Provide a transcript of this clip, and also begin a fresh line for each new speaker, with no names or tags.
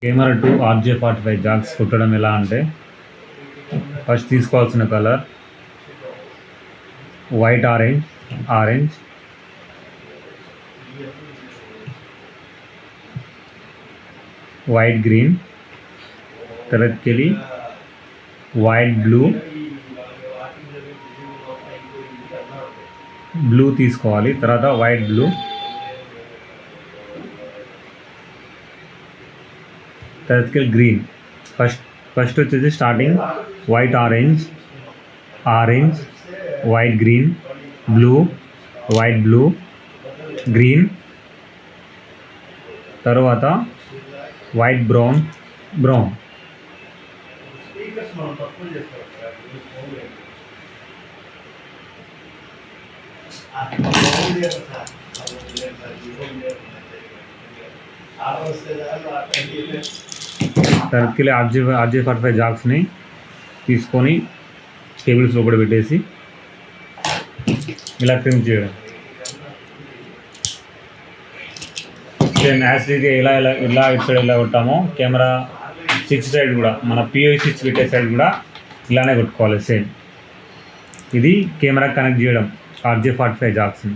Camera to RJ45 jacks కుట్టడం ఎలా అంటే, ఫస్ట్ తీసుకోవాల్సిన colour white orange, white green, తర్వాతకెళ్ళి వైట్ బ్లూ తీసుకోవాలి. తర్వాత వైట్ బ్లూ, తర్వాతకెళ్ళి గ్రీన్. ఫస్ట్ వచ్చేసి starting white orange, white green, white blue, green, తర్వాత వైట్ బ్రౌన్. తర్వాతకెళ్ళి RJ45 జాక్స్ని తీసుకొని కేబుల్స్ లోపల పెట్టేసి ఇలా ట్రిమ్ చేయడం. సేమ్ యాసిడ్గా ఇలా ఇటు సైడ్ ఎలా కొట్టామో కెమెరా 6 సైడ్ కూడా మన POV స్విచ్ పెట్టే సైడ్ కూడా ఇలానే కొట్టుకోవాలి సేమ్. ఇది కెమెరా కనెక్ట్ చేయడం RJ45 జాక్స్ని.